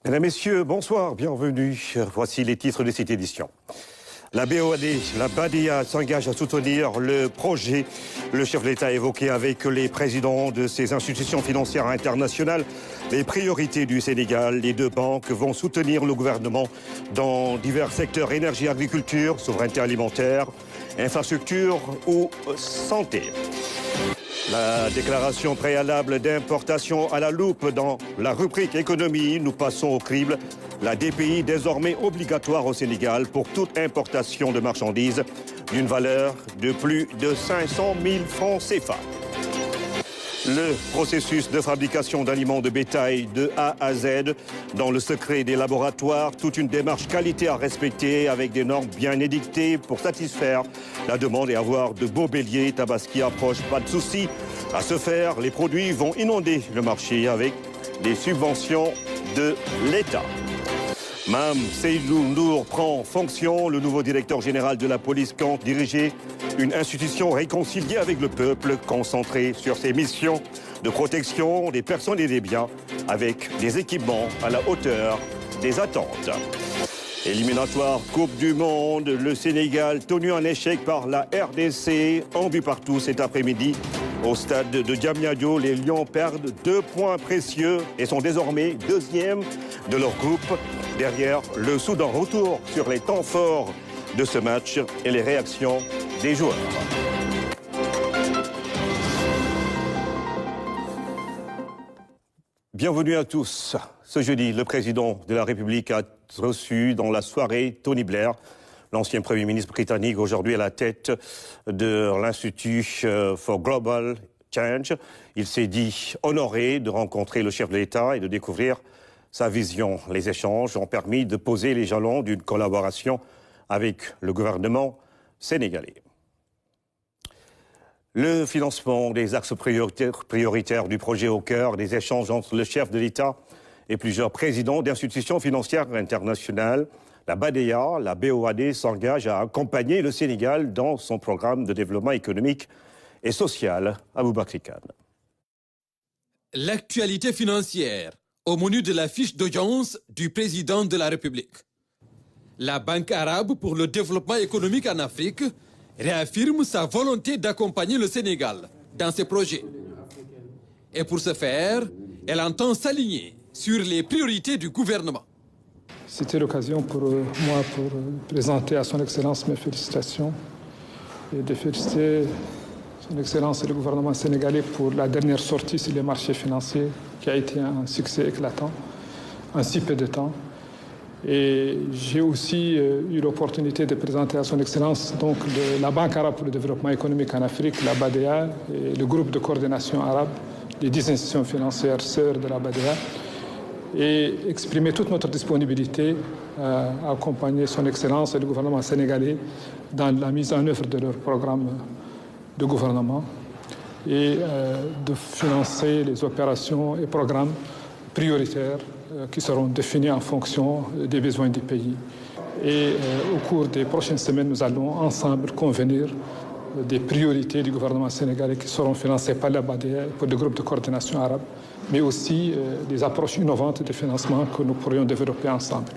Mesdames, Messieurs, bonsoir, bienvenue. Voici les titres de cette édition. La BOAD, la BADEA s'engage à soutenir le projet. Le chef de l'État a évoqué avec les présidents de ces institutions financières internationales les priorités du Sénégal. Les deux banques vont soutenir le gouvernement dans divers secteurs: énergie, agriculture, souveraineté alimentaire, infrastructure ou santé. La déclaration préalable d'importation à la loupe dans la rubrique économie. Nous passons au crible. La DPI désormais obligatoire au Sénégal pour toute importation de marchandises d'une valeur de plus de 500 000 francs CFA. Le processus de fabrication d'aliments de bétail de A à Z dans le secret des laboratoires, toute une démarche qualité à respecter avec des normes bien édictées pour satisfaire la demande et avoir de beaux béliers. Tabaski approche, pas de souci. À ce faire, les produits vont inonder le marché avec des subventions de l'État. Mame Seydou Ndour prend fonction. Le nouveau directeur général de la police compte diriger une institution réconciliée avec le peuple, concentrée sur ses missions de protection des personnes et des biens, avec des équipements à la hauteur des attentes. Éliminatoire Coupe du Monde, le Sénégal tenu en échec par la RDC, en but partout cet après-midi. Au stade de Diamniadio, les Lions perdent 2 points précieux et sont désormais deuxièmes de leur groupe, derrière le Soudan. Retour sur les temps forts de ce match et les réactions des joueurs. Bienvenue à tous. Ce jeudi, le président de la République a reçu dans la soirée Tony Blair, l'ancien Premier ministre britannique, aujourd'hui à la tête de l'Institut for Global Change. Il s'est dit honoré de rencontrer le chef de l'État et de découvrir sa vision. Les échanges ont permis de poser les jalons d'une collaboration avec le gouvernement sénégalais. Le financement des axes prioritaires du projet au cœur des échanges entre le chef de l'État et plusieurs présidents d'institutions financières internationales. La BADEA, la BOAD, s'engage à accompagner le Sénégal dans son programme de développement économique et social. Aboubakry Kane. L'actualité financière au menu de la fiche d'audience du président de la République. La Banque arabe pour le développement économique en Afrique réaffirme sa volonté d'accompagner le Sénégal dans ses projets. Et pour ce faire, elle entend s'aligner sur les priorités du gouvernement. C'était l'occasion pour moi pour présenter à son Excellence mes félicitations et de féliciter son Excellence et le gouvernement sénégalais pour la dernière sortie sur les marchés financiers qui a été un succès éclatant en si peu de temps. Et j'ai aussi eu l'opportunité de présenter à son Excellence donc la Banque arabe pour le développement économique en Afrique, la BADEA, et le groupe de coordination arabe, les 10 institutions financières sœurs de la BADEA, et exprimer toute notre disponibilité à accompagner son Excellence et le gouvernement sénégalais dans la mise en œuvre de leur programme de gouvernement et de financer les opérations et programmes prioritaires qui seront définis en fonction des besoins du pays. Et au cours des prochaines semaines, nous allons ensemble convenir des priorités du gouvernement sénégalais qui seront financées par la BADEA pour le groupe de coordination arabe, mais aussi des approches innovantes de financement que nous pourrions développer ensemble.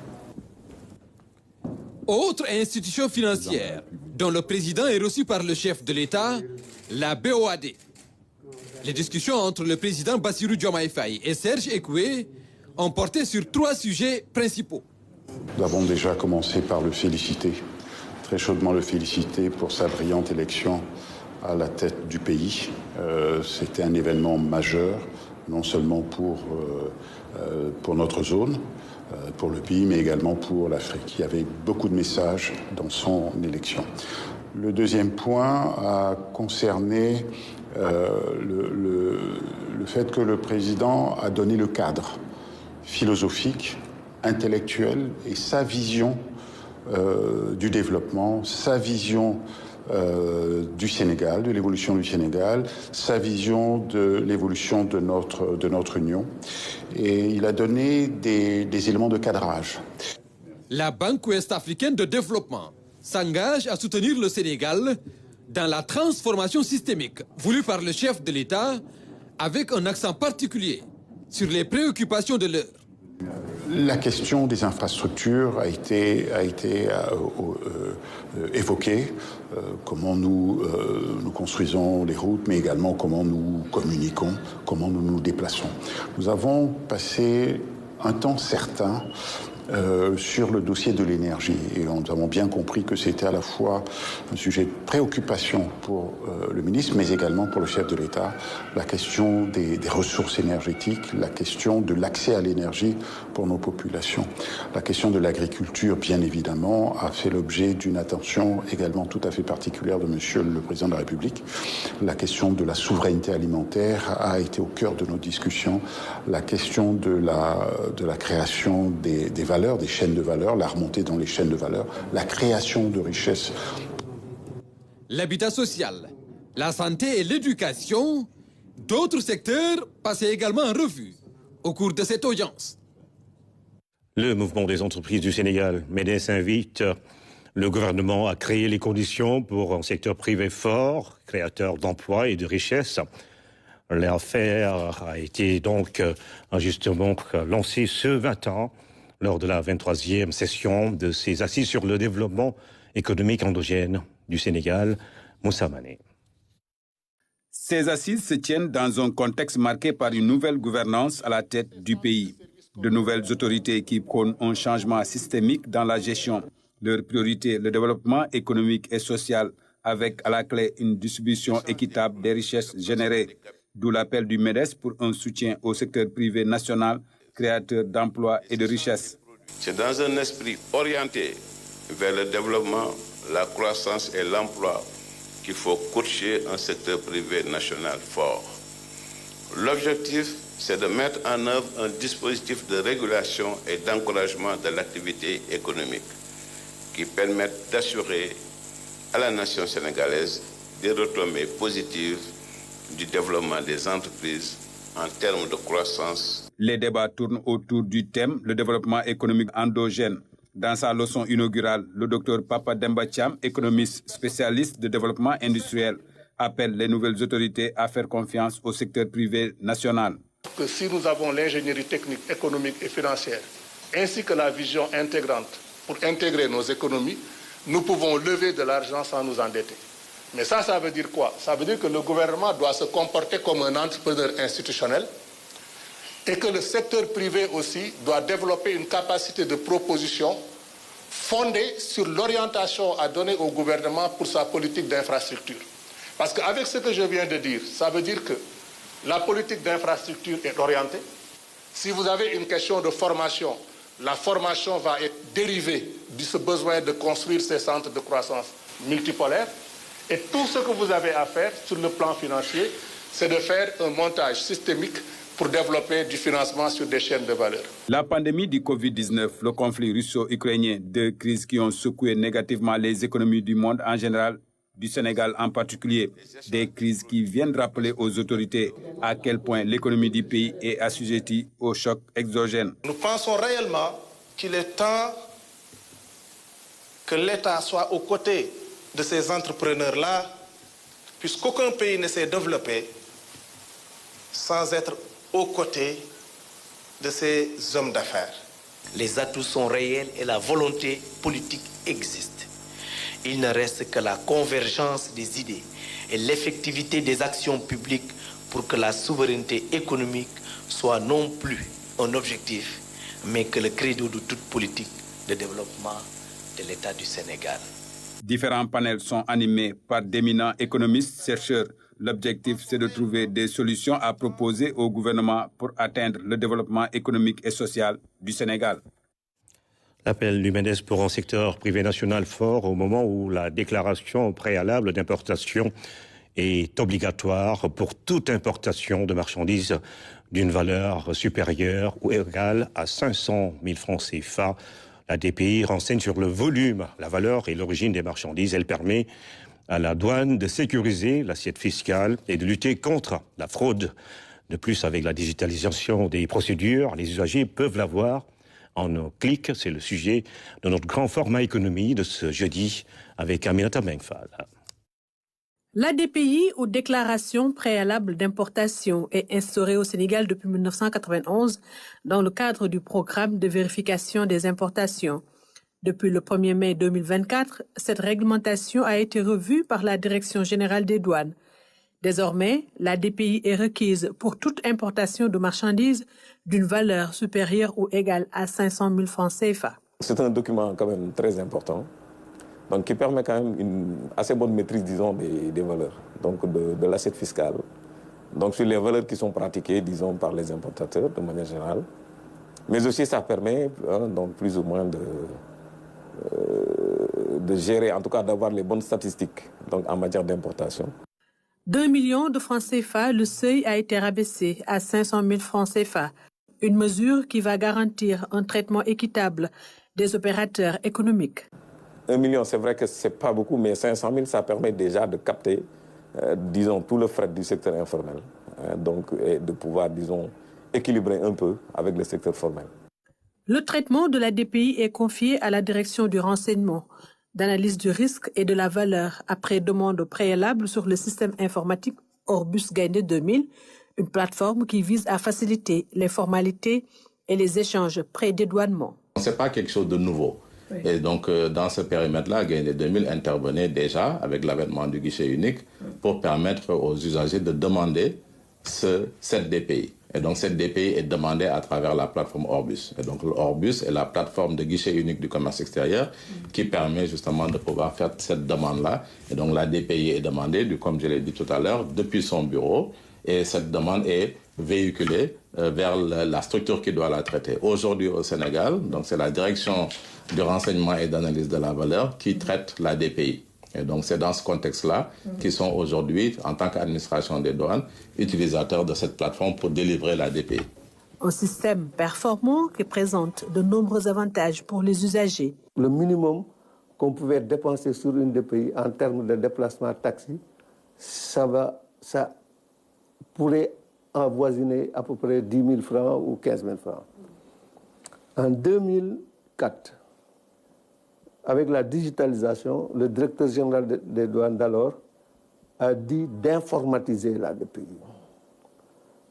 Autre institution financière dont le président est reçu par le chef de l'État, la BOAD. Les discussions entre le président Bassirou Diomaye Faye et Serge Ekoué ont porté sur 3 sujets principaux. Nous avons déjà commencé par le féliciter, très chaudement le féliciter pour sa brillante élection à la tête du pays. C'était un événement majeur, non seulement pour notre zone, pour le pays, mais également pour l'Afrique. Il y avait beaucoup de messages dans son élection. Le deuxième point a concerné le fait que le président a donné le cadre philosophique, intellectuel et sa vision du développement, sa vision du Sénégal, de l'évolution du Sénégal, sa vision de l'évolution de notre Union. Et il a donné des éléments de cadrage. La Banque ouest-africaine de développement s'engage à soutenir le Sénégal dans la transformation systémique voulue par le chef de l'État, avec un accent particulier sur les préoccupations de l'heure. La question des infrastructures a été évoquée. Comment nous construisons les routes, mais également comment nous communiquons, comment nous nous déplaçons. Nous avons passé un temps certain sur le dossier de l'énergie. Et nous avons bien compris que c'était à la fois un sujet de préoccupation pour le ministre, mais également pour le chef de l'État, la question des ressources énergétiques, la question de l'accès à l'énergie pour nos populations. La question de l'agriculture, bien évidemment, a fait l'objet d'une attention également tout à fait particulière de Monsieur le Président de la République. La question de la souveraineté alimentaire a été au cœur de nos discussions. La question de la création des valeurs, des chaînes de valeur, la remontée dans les chaînes de valeur, la création de richesses. L'habitat social, la santé et l'éducation, d'autres secteurs passaient également en revue au cours de cette audience. Le mouvement des entreprises du Sénégal, MEDES, invite le gouvernement à créer les conditions pour un secteur privé fort, créateur d'emplois et de richesses. L'affaire a été donc justement lancée ce 20 ans lors de la 23e session de ces assises sur le développement économique endogène du Sénégal. Moussa Mané. Ces assises se tiennent dans un contexte marqué par une nouvelle gouvernance à la tête du pays. De nouvelles autorités qui prônent un changement systémique dans la gestion. Leur priorité, le développement économique et social, avec à la clé une distribution équitable des richesses générées. D'où l'appel du MEDES pour un soutien au secteur privé national, créateur d'emplois et de richesses. C'est dans un esprit orienté vers le développement, la croissance et l'emploi qu'il faut coacher un secteur privé national fort. L'objectif, c'est de mettre en œuvre un dispositif de régulation et d'encouragement de l'activité économique qui permette d'assurer à la nation sénégalaise des retombées positives du développement des entreprises en termes de croissance. Les débats tournent autour du thème « Le développement économique endogène ». Dans sa leçon inaugurale, le docteur Papa Demba Thiam, économiste spécialiste de développement industriel, appelle les nouvelles autorités à faire confiance au secteur privé national. Que si nous avons l'ingénierie technique, économique et financière, ainsi que la vision intégrante pour intégrer nos économies, nous pouvons lever de l'argent sans nous endetter. Mais ça veut dire quoi? Ça veut dire que le gouvernement doit se comporter comme un entrepreneur institutionnel et que le secteur privé aussi doit développer une capacité de proposition fondée sur l'orientation à donner au gouvernement pour sa politique d'infrastructure. Parce qu'avec ce que je viens de dire, ça veut dire que la politique d'infrastructure est orientée. Si vous avez une question de formation, la formation va être dérivée de ce besoin de construire ces centres de croissance multipolaires. Et tout ce que vous avez à faire sur le plan financier, c'est de faire un montage systémique pour développer du financement sur des chaînes de valeur. La pandémie du Covid-19, le conflit russo-ukrainien, deux crises qui ont secoué négativement les économies du monde en général, du Sénégal en particulier, des crises qui viennent rappeler aux autorités à quel point l'économie du pays est assujettie au choc exogène. Nous pensons réellement qu'il est temps que l'État soit aux côtés de ces entrepreneurs-là, puisqu'aucun pays ne s'est développé sans être aux côtés de ces hommes d'affaires. Les atouts sont réels et la volonté politique existe. Il ne reste que la convergence des idées et l'effectivité des actions publiques pour que la souveraineté économique soit non plus un objectif, mais que le credo de toute politique de développement de l'État du Sénégal. Différents panels sont animés par d'éminents économistes, chercheurs. L'objectif, c'est de trouver des solutions à proposer au gouvernement pour atteindre le développement économique et social du Sénégal. L'appel du MEDES pour un secteur privé national fort au moment où la déclaration préalable d'importation est obligatoire pour toute importation de marchandises d'une valeur supérieure ou égale à 500 000 francs CFA. La DPI renseigne sur le volume, la valeur et l'origine des marchandises. Elle permet à la douane de sécuriser l'assiette fiscale et de lutter contre la fraude. De plus, avec la digitalisation des procédures, les usagers peuvent l'avoir en un clic. C'est le sujet de notre grand format économie de ce jeudi avec Aminata Mengfal. L'ADPI, ou déclaration préalable d'importation, est instaurée au Sénégal depuis 1991 dans le cadre du programme de vérification des importations. Depuis le 1er mai 2024, cette réglementation a été revue par la Direction générale des douanes. Désormais, l'ADPI est requise pour toute importation de marchandises d'une valeur supérieure ou égale à 500 000 francs CFA. C'est un document quand même très important, donc qui permet quand même une assez bonne maîtrise, disons, des valeurs, donc de l'assiette fiscale. Donc sur les valeurs qui sont pratiquées, disons, par les importateurs de manière générale. Mais aussi ça permet, donc plus ou moins de gérer, en tout cas d'avoir les bonnes statistiques donc, en matière d'importation. D'1 million de francs CFA, le seuil a été rabaissé à 500 000 francs CFA. Une mesure qui va garantir un traitement équitable des opérateurs économiques. 1 million, c'est vrai que ce n'est pas beaucoup, mais 500 000, ça permet déjà de capter, disons, tout le fret du secteur informel. Donc, et de pouvoir, disons, équilibrer un peu avec le secteur formel. Le traitement de la DPI est confié à la direction du renseignement, d'analyse du risque et de la valeur après demande préalable sur le système informatique Orbus Gaïndé 2000, une plateforme qui vise à faciliter les formalités et les échanges pré-dédouanement. Ce n'est pas quelque chose de nouveau. Oui. Et donc, dans ce périmètre-là, Gaïndé 2000 intervenait déjà avec l'avènement du guichet unique pour permettre aux usagers de demander cette DPI. Et donc, cette DPI est demandée à travers la plateforme Orbus. Et donc, Orbus est la plateforme de guichet unique du commerce extérieur qui permet justement de pouvoir faire cette demande-là. Et donc, la DPI est demandée, comme je l'ai dit tout à l'heure, depuis son bureau. Et cette demande est véhiculée vers la structure qui doit la traiter. Aujourd'hui, au Sénégal, donc c'est la direction du renseignement et d'analyse de la valeur qui traite la DPI. Et donc, c'est dans ce contexte-là qu'ils sont aujourd'hui, en tant qu'administration des douanes, utilisateurs de cette plateforme pour délivrer la DPI. Un système performant qui présente de nombreux avantages pour les usagers. Le minimum qu'on pouvait dépenser sur une DPI en termes de déplacement taxi, ça pourrait avoisiner à peu près 10 000 francs ou 15 000 francs. En 2004, avec la digitalisation, le directeur général des douanes d'alors a dit d'informatiser la DPI.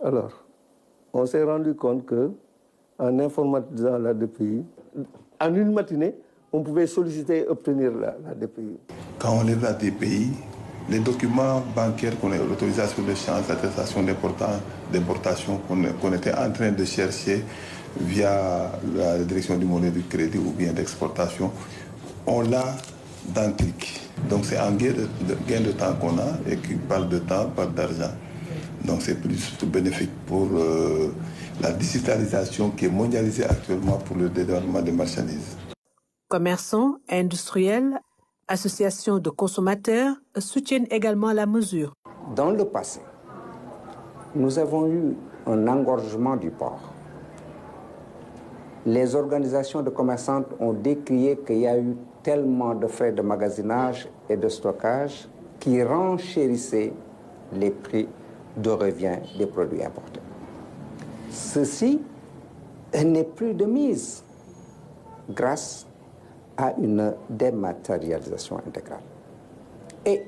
Alors, on s'est rendu compte qu'en informatisant la DPI, en une matinée, on pouvait solliciter et obtenir la DPI. Quand on lève la DPI, les documents bancaires, l'autorisation de change, l'attestation d'importation qu'on était en train de chercher via la direction du monnaie du crédit ou bien d'exportation, on l'a d'un clic. Donc c'est un gain de temps qu'on a et qui parle de temps, parle d'argent. Donc c'est plus bénéfique pour la digitalisation qui est mondialisée actuellement pour le dédouanement des marchandises. Commerçants, industriels, associations de consommateurs soutiennent également la mesure. Dans le passé, nous avons eu un engorgement du port. Les organisations de commerçantes ont décrié qu'il y a eu tellement de frais de magasinage et de stockage qui renchérissaient les prix de revient des produits importés. Ceci n'est plus de mise grâce à une dématérialisation intégrale. Et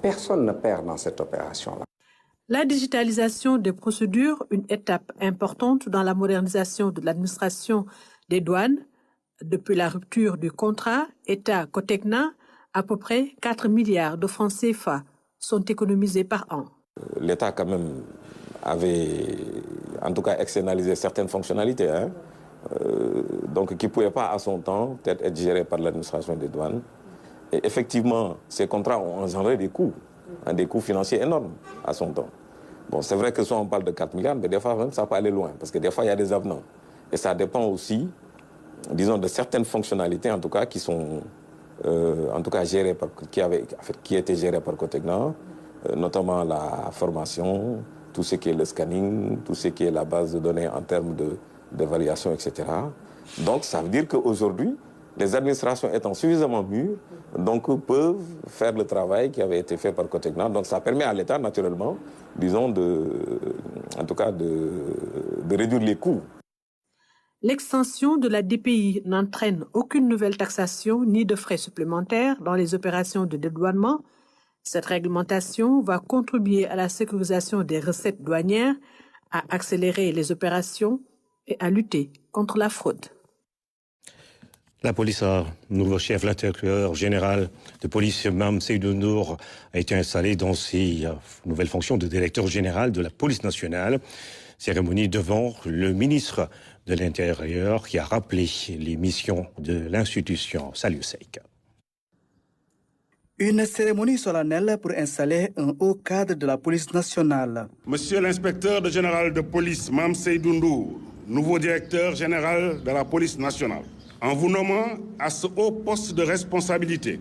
personne ne perd dans cette opération-là. La digitalisation des procédures, une étape importante dans la modernisation de l'administration des douanes. Depuis la rupture du contrat État-Cotecna, à peu près 4 milliards de francs CFA sont économisés par an. L'État quand même avait en tout cas externalisé certaines fonctionnalités, donc qui ne pouvaient pas à son temps peut-être être gérées par l'administration des douanes. Et effectivement, ces contrats ont engendré des coûts financiers énormes à son temps. Bon, c'est vrai que soit on parle de 4 milliards, mais des fois même, ça peut aller loin, parce que des fois il y a des avenants. Et ça dépend aussi, disons, de certaines fonctionnalités, en tout cas, qui sont en tout cas gérées qui étaient gérées par Cotecna, notamment la formation, tout ce qui est le scanning, tout ce qui est la base de données en termes d'évaluation, etc. Donc, ça veut dire qu'aujourd'hui, les administrations étant suffisamment mûres, donc peuvent faire le travail qui avait été fait par Cotecna. Donc, ça permet à l'État, naturellement, disons, en tout cas, de réduire les coûts. L'extension de la DPI n'entraîne aucune nouvelle taxation ni de frais supplémentaires dans les opérations de dédouanement. Cette réglementation va contribuer à la sécurisation des recettes douanières, à accélérer les opérations et à lutter contre la fraude. La police a un nouveau chef, l'inspecteur général de police, Mame Seydou Ndour, a été installé dans ses nouvelles fonctions de directeur général de la police nationale. Cérémonie devant le ministre de l'Intérieur qui a rappelé les missions de l'institution. Salut Seik. Une cérémonie solennelle pour installer un haut cadre de la police nationale. Monsieur l'inspecteur général de police, Mame Seydou Ndour, nouveau directeur général de la police nationale. En vous nommant à ce haut poste de responsabilité,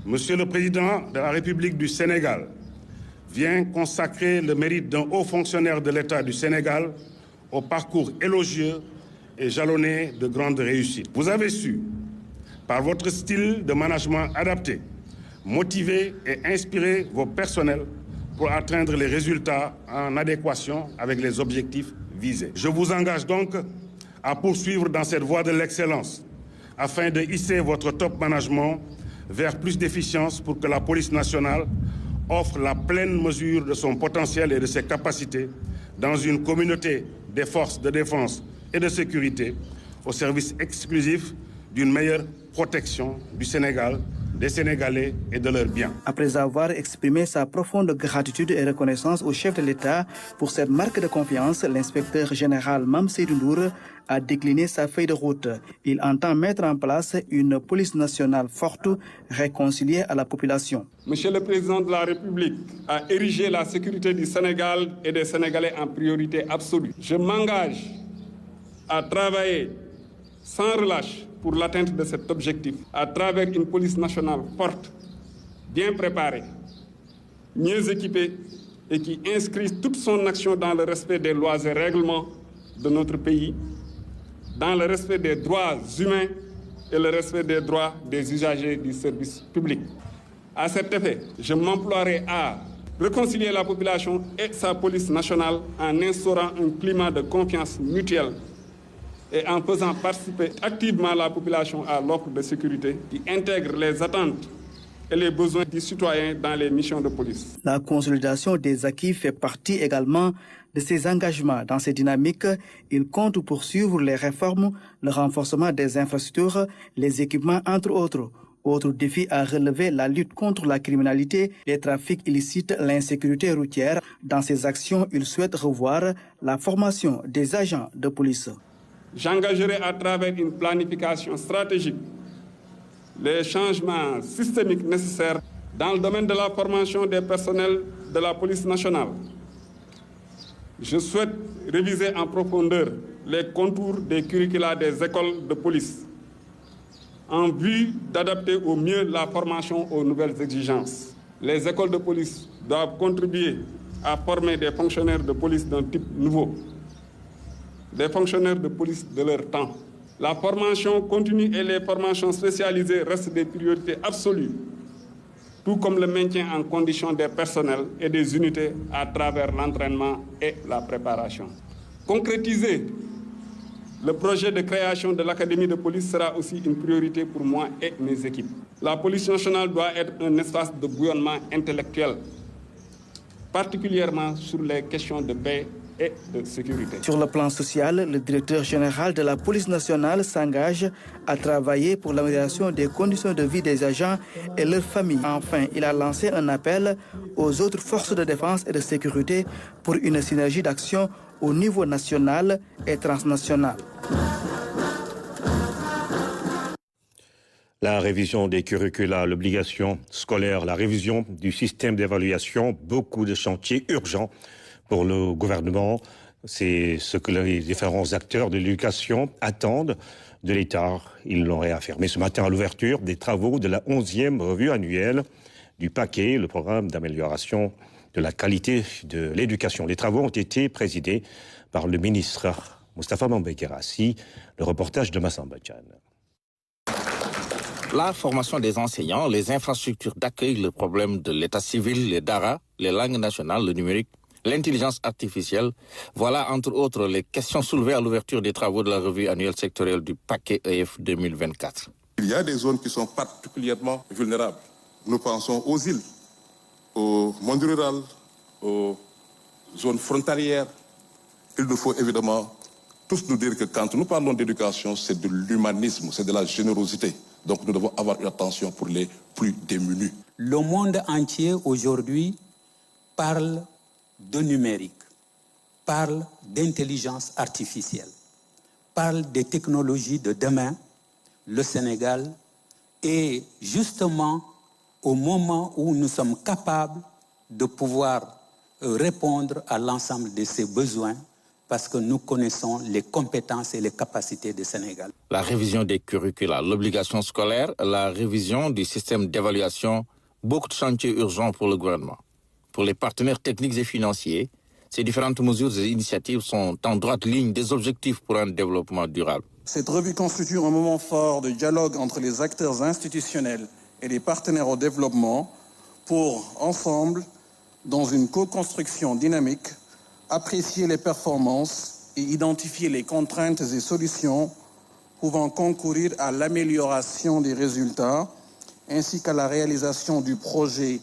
Monsieur le Président de la République du Sénégal vient consacrer le mérite d'un haut fonctionnaire de l'État du Sénégal au parcours élogieux et jalonné de grandes réussites. Vous avez su, par votre style de management adapté, motiver et inspirer vos personnels pour atteindre les résultats en adéquation avec les objectifs visés. Je vous engage donc à poursuivre dans cette voie de l'excellence afin de hisser votre top management vers plus d'efficience pour que la police nationale offre la pleine mesure de son potentiel et de ses capacités dans une communauté des forces de défense et de sécurité au service exclusif d'une meilleure protection du Sénégal, des Sénégalais et de leurs biens. Après avoir exprimé sa profonde gratitude et reconnaissance au chef de l'État pour cette marque de confiance, l'inspecteur général Mame Seydou Ndour a décliné sa feuille de route. Il entend mettre en place une police nationale forte, réconciliée à la population. Monsieur le Président de la République a érigé la sécurité du Sénégal et des Sénégalais en priorité absolue. Je m'engage à travailler sans relâche pour l'atteinte de cet objectif, à travers une police nationale forte, bien préparée, mieux équipée et qui inscrit toute son action dans le respect des lois et règlements de notre pays, dans le respect des droits humains et le respect des droits des usagers du service public. À cet effet, je m'emploierai à réconcilier la population et sa police nationale en instaurant un climat de confiance mutuelle et en faisant participer activement la population à l'offre de sécurité qui intègre les attentes et les besoins des citoyens dans les missions de police. La consolidation des acquis fait partie également de ses engagements. Dans ces dynamiques, il compte poursuivre les réformes, le renforcement des infrastructures, les équipements, entre autres. Autre défi à relever, la lutte contre la criminalité, les trafics illicites, l'insécurité routière. Dans ces actions, il souhaite revoir la formation des agents de police. J'engagerai à travers une planification stratégique les changements systémiques nécessaires dans le domaine de la formation des personnels de la police nationale. Je souhaite réviser en profondeur les contours des curricula des écoles de police en vue d'adapter au mieux la formation aux nouvelles exigences. Les écoles de police doivent contribuer à former des fonctionnaires de police d'un type nouveau, des fonctionnaires de police de leur temps. La formation continue et les formations spécialisées restent des priorités absolues, tout comme le maintien en condition des personnels et des unités à travers l'entraînement et la préparation. Concrétiser le projet de création de l'Académie de police sera aussi une priorité pour moi et mes équipes. La police nationale doit être un espace de bouillonnement intellectuel, particulièrement sur les questions de paix et de sécurité. Sur le plan social, le directeur général de la police nationale s'engage à travailler pour l'amélioration des conditions de vie des agents et leurs familles. Enfin, il a lancé un appel aux autres forces de défense et de sécurité pour une synergie d'action au niveau national et transnational. La révision des curricula, l'obligation scolaire, la révision du système d'évaluation, beaucoup de chantiers urgents pour le gouvernement. C'est ce que les différents acteurs de l'éducation attendent de l'État. Ils l'ont réaffirmé ce matin à l'ouverture des travaux de la 11e revue annuelle du paquet, le programme d'amélioration de la qualité de l'éducation. Les travaux ont été présidés par le ministre Moustapha Mambay-Guirassy. Le reportage de Massamba Diane. La formation des enseignants, les infrastructures d'accueil, le problème de l'état civil, les DARA, les langues nationales, le numérique, l'intelligence artificielle, voilà entre autres les questions soulevées à l'ouverture des travaux de la revue annuelle sectorielle du paquet EF 2024. Il y a des zones qui sont particulièrement vulnérables. Nous pensons aux îles. au monde rural, aux zones frontalières. Il nous faut évidemment tous nous dire que quand nous parlons d'éducation, c'est de l'humanisme, c'est de la générosité. Donc nous devons avoir une attention pour les plus démunis. Le monde entier aujourd'hui parle de numérique, parle d'intelligence artificielle, parle des technologies de demain. Le Sénégal est justement au moment où nous sommes capables de pouvoir répondre à l'ensemble de ces besoins parce que nous connaissons les compétences et les capacités du Sénégal. La révision des curricula, l'obligation scolaire, la révision du système d'évaluation, beaucoup de chantiers urgents pour le gouvernement. Pour les partenaires techniques et financiers, ces différentes mesures et initiatives sont en droite ligne des objectifs pour un développement durable. Cette revue constitue un moment fort de dialogue entre les acteurs institutionnels et les partenaires au développement pour, ensemble, dans une co-construction dynamique, apprécier les performances et identifier les contraintes et solutions pouvant concourir à l'amélioration des résultats ainsi qu'à la réalisation du projet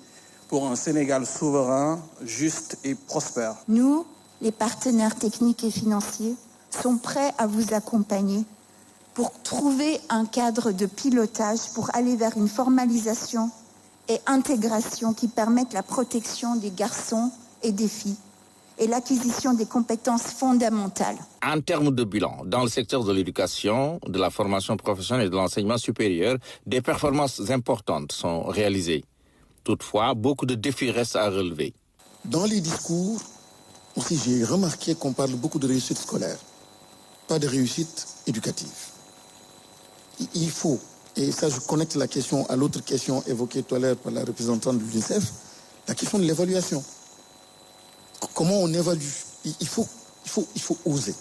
pour un Sénégal souverain, juste et prospère. Nous, les partenaires techniques et financiers, sommes prêts à vous accompagner pour trouver un cadre de pilotage pour aller vers une formalisation et intégration qui permettent la protection des garçons et des filles et l'acquisition des compétences fondamentales. En termes de bilan, dans le secteur de l'éducation, de la formation professionnelle et de l'enseignement supérieur, des performances importantes sont réalisées. Toutefois, beaucoup de défis restent à relever. Dans les discours, aussi j'ai remarqué qu'on parle beaucoup de réussite scolaire, pas de réussite éducative. Il faut, et ça je connecte la question à l'autre question évoquée tout à l'heure par la représentante de l'UNICEF, la question de l'évaluation. Comment on évalue? Il faut oser.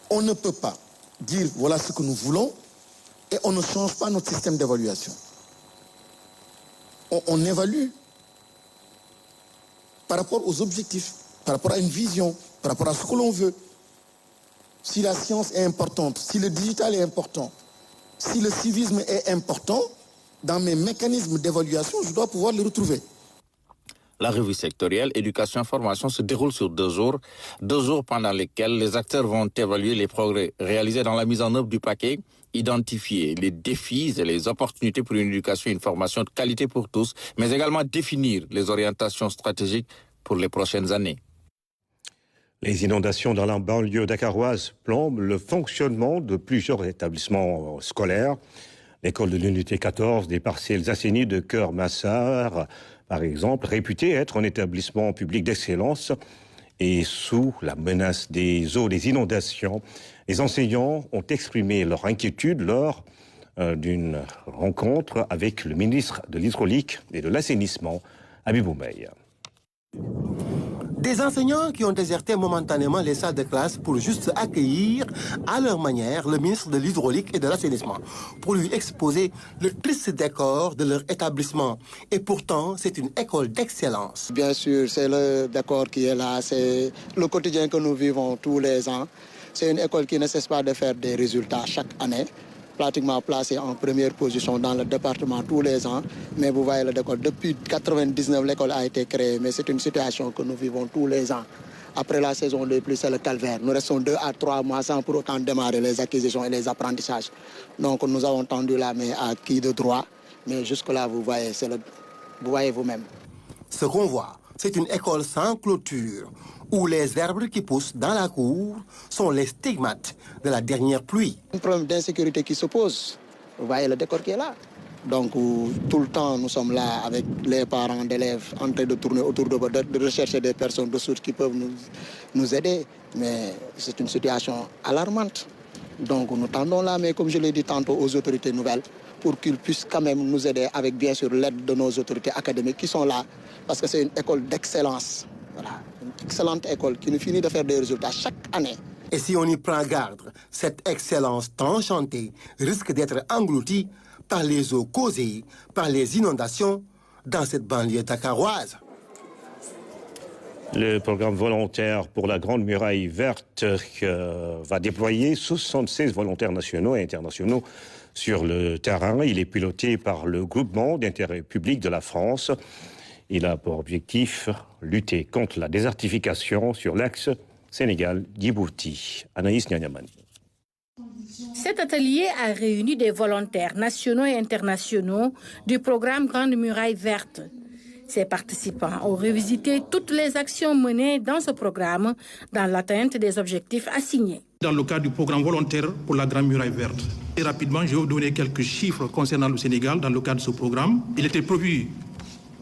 On ne peut pas dire voilà ce que nous voulons et on ne change pas notre système d'évaluation. On évalue par rapport aux objectifs, par rapport à une vision, par rapport à ce que l'on veut. Si la science est importante, si le digital est important, si le civisme est important, dans mes mécanismes d'évaluation, je dois pouvoir le retrouver. La revue sectorielle éducation-formation se déroule sur 2 jours pendant lesquels les acteurs vont évaluer les progrès réalisés dans la mise en œuvre du paquet, identifier les défis et les opportunités pour une éducation et une formation de qualité pour tous, mais également définir les orientations stratégiques pour les prochaines années. Les inondations dans la banlieue dakaroise plombent le fonctionnement de plusieurs établissements scolaires. L'école de l'unité 14 des parcelles assainies de Cœur Massar, par exemple, réputée être un établissement public d'excellence, et sous la menace des eaux des inondations, les enseignants ont exprimé leur inquiétude lors d'une rencontre avec le ministre de l'Hydraulique et de l'Assainissement, Habib Oumeï. Des enseignants qui ont déserté momentanément les salles de classe pour juste accueillir à leur manière le ministre de l'Hydraulique et de l'Assainissement pour lui exposer le triste décor de leur établissement. Et pourtant, c'est une école d'excellence. Bien sûr, c'est le décor qui est là, c'est le quotidien que nous vivons tous les ans. C'est une école qui ne cesse pas de faire des résultats chaque année, pratiquement placée en première position dans le département tous les ans. Mais vous voyez le décor, depuis 1999, l'école a été créée, mais c'est une situation que nous vivons tous les ans. Après la saison des pluies, c'est le calvaire. Nous restons 2 à 3 mois sans pour autant démarrer les acquisitions et les apprentissages. Donc nous avons tendu la main à qui de droit, mais jusque-là, vous voyez, vous voyez vous-même. Ce qu'on voit, c'est une école sans clôture, où les arbres qui poussent dans la cour sont les stigmates de la dernière pluie. Un problème d'insécurité qui se pose. Vous voyez le décor qui est là. Donc tout le temps, nous sommes là avec les parents d'élèves en train de tourner autour de rechercher des personnes ressources qui peuvent nous aider. Mais c'est une situation alarmante. Donc nous tendons la main, comme je l'ai dit tantôt, aux autorités nouvelles pour qu'ils puissent quand même nous aider avec bien sûr l'aide de nos autorités académiques qui sont là. Parce que c'est une école d'excellence. Voilà. Une excellente école qui nous finit de faire des résultats chaque année. Et si on y prend garde, cette excellence tant chantée risque d'être engloutie par les eaux causées par les inondations dans cette banlieue dakaroise. Le programme volontaire pour la Grande Muraille Verte va déployer 76 volontaires nationaux et internationaux sur le terrain. Il est piloté par le groupement d'intérêt public de la France. Il a pour objectif lutter contre la désertification sur l'axe Sénégal-Djibouti. Anaïs Nyanyamani. Cet atelier a réuni des volontaires nationaux et internationaux du programme Grande Muraille Verte. Ces participants ont revisité toutes les actions menées dans ce programme dans l'atteinte des objectifs assignés. Dans le cadre du programme volontaire pour la Grande Muraille Verte. Et rapidement, je vais vous donner quelques chiffres concernant le Sénégal dans le cadre de ce programme. Il était prévu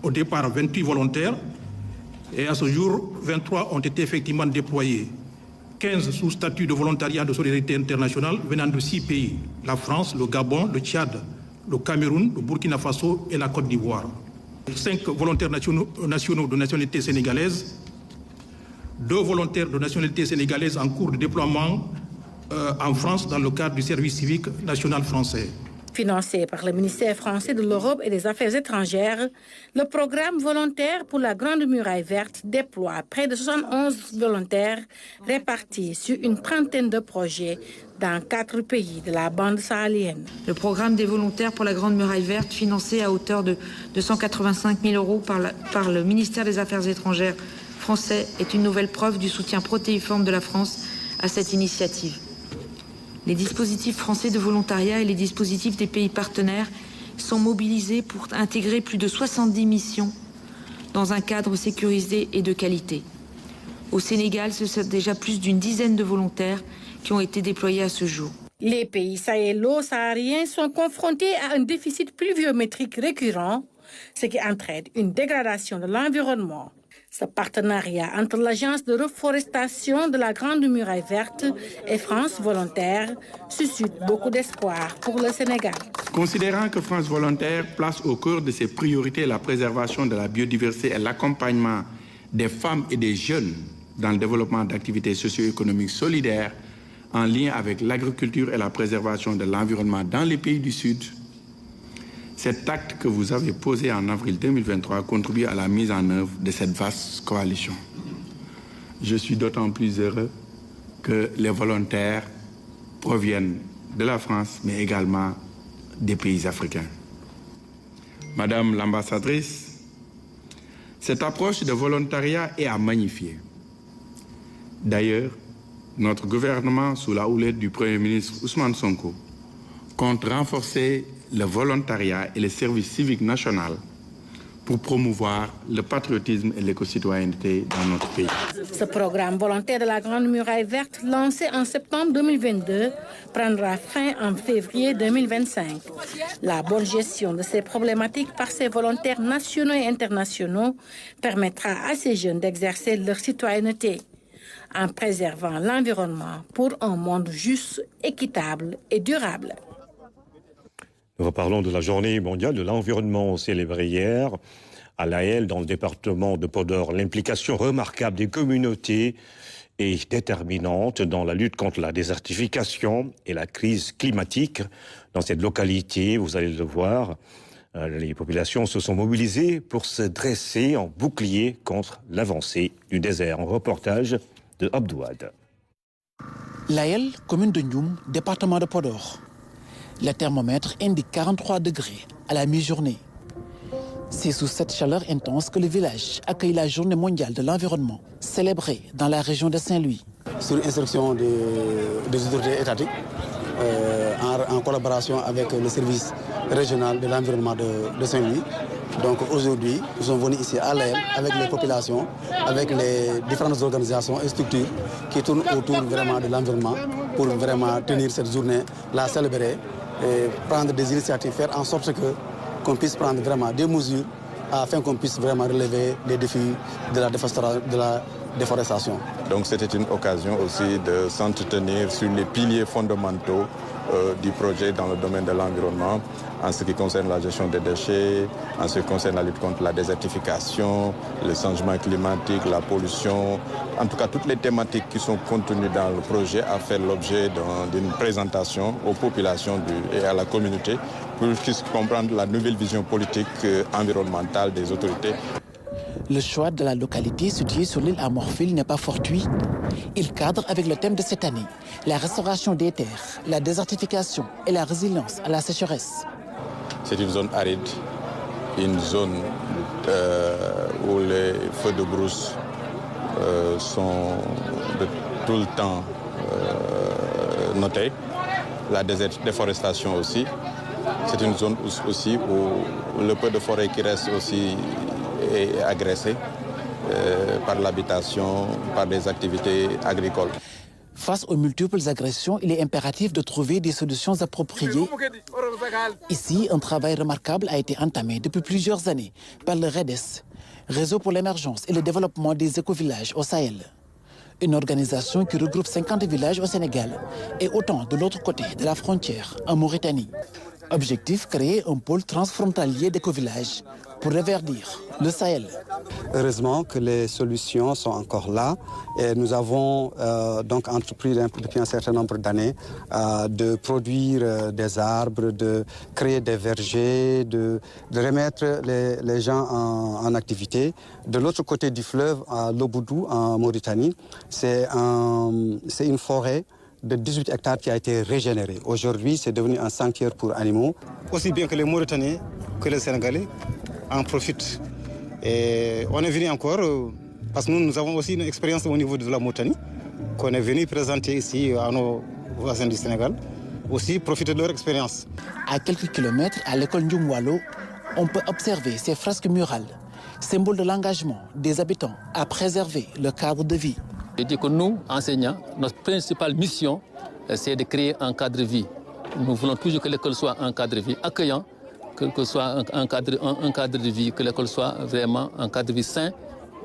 au départ 28 volontaires et à ce jour, 23 ont été effectivement déployés. 15 sous statut de volontariat de solidarité internationale venant de 6 pays, la France, le Gabon, le Tchad, le Cameroun, le Burkina Faso et la Côte d'Ivoire. 5 volontaires nationaux de nationalité sénégalaise, 2 volontaires de nationalité sénégalaise en cours de déploiement en France dans le cadre du service civique national français. Financé par le ministère français de l'Europe et des Affaires étrangères, le programme volontaire pour la Grande Muraille Verte déploie près de 71 volontaires répartis sur une trentaine de projets dans 4 pays de la bande sahélienne. Le programme des volontaires pour la Grande Muraille Verte, financé à hauteur de 285 000 € par le ministère des Affaires étrangères français, est une nouvelle preuve du soutien protéiforme de la France à cette initiative. Les dispositifs français de volontariat et les dispositifs des pays partenaires sont mobilisés pour intégrer plus de 70 missions dans un cadre sécurisé et de qualité. Au Sénégal, ce sont déjà plus d'une dizaine de volontaires qui ont été déployés à ce jour. Les pays sahélo-sahariens sont confrontés à un déficit pluviométrique récurrent, ce qui entraîne une dégradation de l'environnement. Ce partenariat entre l'Agence de reforestation de la Grande Muraille Verte et France Volontaire suscite beaucoup d'espoir pour le Sénégal. Considérant que France Volontaire place au cœur de ses priorités la préservation de la biodiversité et l'accompagnement des femmes et des jeunes dans le développement d'activités socio-économiques solidaires en lien avec l'agriculture et la préservation de l'environnement dans les pays du Sud, cet acte que vous avez posé en avril 2023 contribue à la mise en œuvre de cette vaste coalition. Je suis d'autant plus heureux que les volontaires proviennent de la France, mais également des pays africains. Madame l'ambassadrice, cette approche de volontariat est à magnifier. D'ailleurs, notre gouvernement, sous la houlette du Premier ministre Ousmane Sonko, compte renforcer le volontariat et le service civique national pour promouvoir le patriotisme et l'éco-citoyenneté dans notre pays. Ce programme volontaire de la Grande Muraille Verte, lancé en septembre 2022, prendra fin en février 2025. La bonne gestion de ces problématiques par ces volontaires nationaux et internationaux permettra à ces jeunes d'exercer leur citoyenneté en préservant l'environnement pour un monde juste, équitable et durable. Nous reparlons de la journée mondiale de l'environnement célébrée hier à La Haye, dans le département de Podor. L'implication remarquable des communautés est déterminante dans la lutte contre la désertification et la crise climatique. Dans cette localité, vous allez le voir, les populations se sont mobilisées pour se dresser en bouclier contre l'avancée du désert. Un reportage de Abdouad. La Haye, commune de Ndioum, département de Podor. Le thermomètre indique 43 degrés à la mi-journée. C'est sous cette chaleur intense que le village accueille la journée mondiale de l'environnement, célébrée dans la région de Saint-Louis. Sur instruction des autorités étatiques, en collaboration avec le service régional de l'environnement de Saint-Louis. Donc aujourd'hui, nous sommes venus ici à La Haye avec les populations, avec les différentes organisations et structures qui tournent autour vraiment de l'environnement pour vraiment tenir cette journée, la célébrer et prendre des initiatives, faire en sorte qu'on puisse prendre vraiment des mesures afin qu'on puisse vraiment relever les défis de la déforestation. Donc c'était une occasion aussi de s'entretenir sur les piliers fondamentaux du projet dans le domaine de l'environnement, en ce qui concerne la gestion des déchets, en ce qui concerne la lutte contre la désertification, le changement climatique, la pollution, en tout cas toutes les thématiques qui sont contenues dans le projet a fait l'objet d'une présentation aux populations et à la communauté pour qu'ils puissent comprendre la nouvelle vision politique environnementale des autorités. Le choix de la localité située sur l'île Amorphile n'est pas fortuit. Il cadre avec le thème de cette année, la restauration des terres, la désertification et la résilience à la sécheresse. C'est une zone aride une zone où les feux de brousse sont de tout le temps notés. La déforestation aussi. C'est une zone aussi où le peu de forêt qui reste aussi est agressé par l'habitation, par des activités agricoles. Face aux multiples agressions, il est impératif de trouver des solutions appropriées. Ici, un travail remarquable a été entamé depuis plusieurs années par le REDES, Réseau pour l'émergence et le développement des écovillages au Sahel. Une organisation qui regroupe 50 villages au Sénégal et autant de l'autre côté de la frontière, en Mauritanie. Objectif, créer un pôle transfrontalier d'écovillages pour reverdir le Sahel. Heureusement que les solutions sont encore là et nous avons donc entrepris depuis un certain nombre d'années de produire des arbres, de créer des vergers, de remettre les gens en activité. De l'autre côté du fleuve, à Lobhoudou, en Mauritanie, c'est une forêt de 18 hectares qui a été régénérée. Aujourd'hui, c'est devenu un sanctuaire pour animaux. Aussi bien que les Mauritaniens que les Sénégalais en profitent. Et on est venu encore, parce que nous avons aussi une expérience au niveau de la Mauritanie, qu'on est venu présenter ici à nos voisins du Sénégal, aussi profiter de leur expérience. À quelques kilomètres, à l'école Ndioumoualo, on peut observer ces fresques murales, symbole de l'engagement des habitants à préserver le cadre de vie. Je dis que nous, enseignants, notre principale mission, c'est de créer un cadre de vie. Nous voulons toujours que l'école soit un cadre de vie accueillant, que ce soit un cadre de vie, que l'école soit vraiment un cadre de vie sain,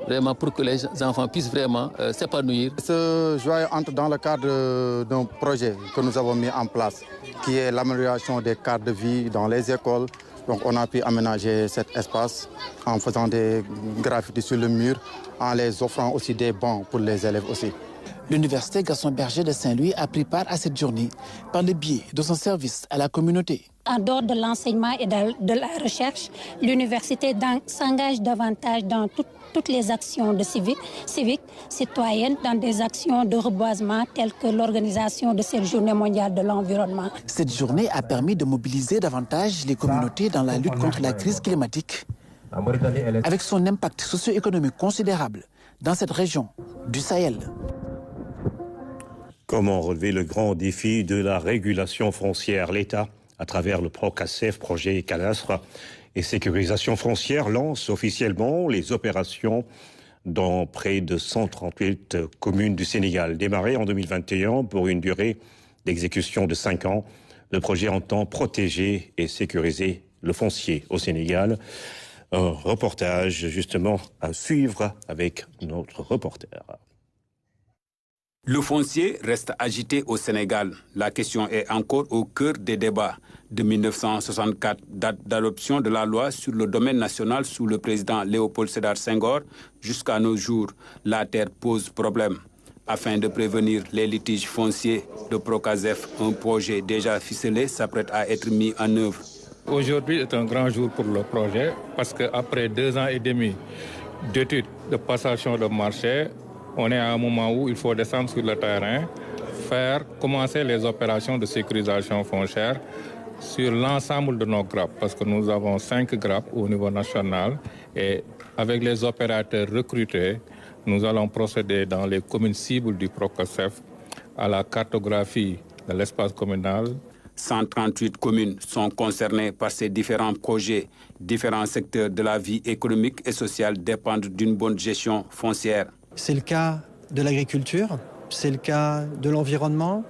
vraiment pour que les enfants puissent vraiment s'épanouir. Ce joyau entre dans le cadre d'un projet que nous avons mis en place, qui est l'amélioration des cadres de vie dans les écoles. Donc on a pu aménager cet espace en faisant des graffitis sur le mur, en les offrant aussi des bancs pour les élèves aussi. L'Université Gaston Berger de Saint-Louis a pris part à cette journée par le biais de son service à la communauté. En dehors de l'enseignement et de la recherche, l'université s'engage davantage dans toutes les actions de civiques, citoyennes, dans des actions de reboisement telles que l'organisation de cette journée mondiale de l'environnement. Cette journée a permis de mobiliser davantage les communautés dans la lutte contre la crise climatique, avec son impact socio-économique considérable dans cette région du Sahel. Comment relever le grand défi de la régulation foncière? L'État, à travers le PROCASEF, projet cadastre et sécurisation foncière, lance officiellement les opérations dans près de 138 communes du Sénégal. Démarré en 2021 pour une durée d'exécution de 5 ans, le projet entend protéger et sécuriser le foncier au Sénégal. Un reportage justement à suivre avec notre reporter. Le foncier reste agité au Sénégal. La question est encore au cœur des débats. De 1964, date d'adoption de la loi sur le domaine national sous le président Léopold Sédar Senghor, jusqu'à nos jours, la terre pose problème. Afin de prévenir les litiges fonciers, le PROCASEF, un projet déjà ficelé, s'apprête à être mis en œuvre. Aujourd'hui est un grand jour pour le projet parce qu'après 2 ans et demi d'études de passation de marché, on est à un moment où il faut descendre sur le terrain, commencer les opérations de sécurisation foncière sur l'ensemble de nos grappes, parce que nous avons 5 grappes au niveau national et avec les opérateurs recrutés, nous allons procéder dans les communes cibles du PROCASEF à la cartographie de l'espace communal. 138 communes sont concernées par ces différents projets. Différents secteurs de la vie économique et sociale dépendent d'une bonne gestion foncière. C'est le cas de l'agriculture, c'est le cas de l'environnement,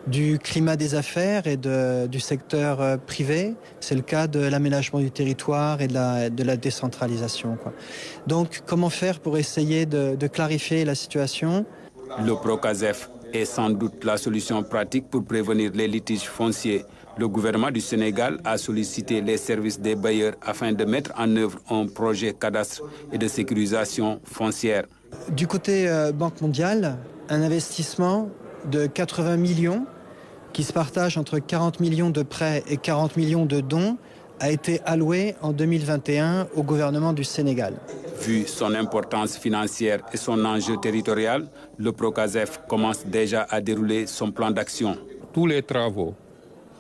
du climat des affaires et du secteur privé. C'est le cas de l'aménagement du territoire et de la décentralisation. Donc, comment faire pour essayer de clarifier la situation? Le PROCASEF est sans doute la solution pratique pour prévenir les litiges fonciers. Le gouvernement du Sénégal a sollicité les services des bailleurs afin de mettre en œuvre un projet cadastre et de sécurisation foncière. Du côté Banque mondiale, un investissement de 80 millions qui se partage entre 40 millions de prêts et 40 millions de dons a été alloué en 2021 au gouvernement du Sénégal. Vu son importance financière et son enjeu territorial, le PROCASEF commence déjà à dérouler son plan d'action. Tous les travaux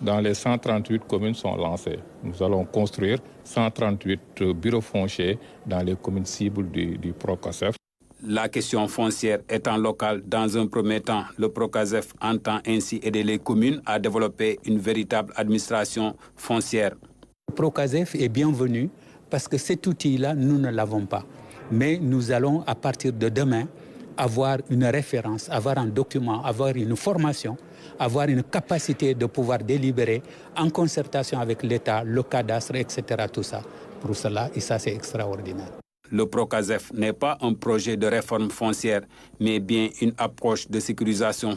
dans les 138 communes sont lancées. Nous allons construire 138 bureaux fonciers dans les communes cibles du Procasef. La question foncière étant locale, dans un premier temps, le Procasef entend ainsi aider les communes à développer une véritable administration foncière. Le Procasef est bienvenu parce que cet outil-là, nous ne l'avons pas. Mais nous allons, à partir de demain, avoir une référence, avoir un document, avoir une formation, avoir une capacité de pouvoir délibérer en concertation avec l'État, le cadastre, etc. Tout ça. Pour cela, et ça, c'est extraordinaire. Le Procasef n'est pas un projet de réforme foncière, mais bien une approche de sécurisation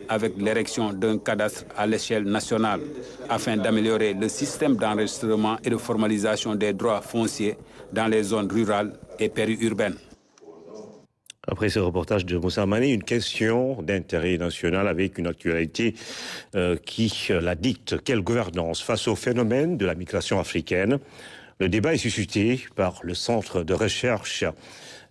avec l'érection d'un cadastre à l'échelle nationale, afin d'améliorer le système d'enregistrement et de formalisation des droits fonciers dans les zones rurales et périurbaines. Après ce reportage de Moussa Mané, une question d'intérêt national avec une actualité qui la dicte. Quelle gouvernance face au phénomène de la migration africaine? Le débat est suscité par le Centre de recherche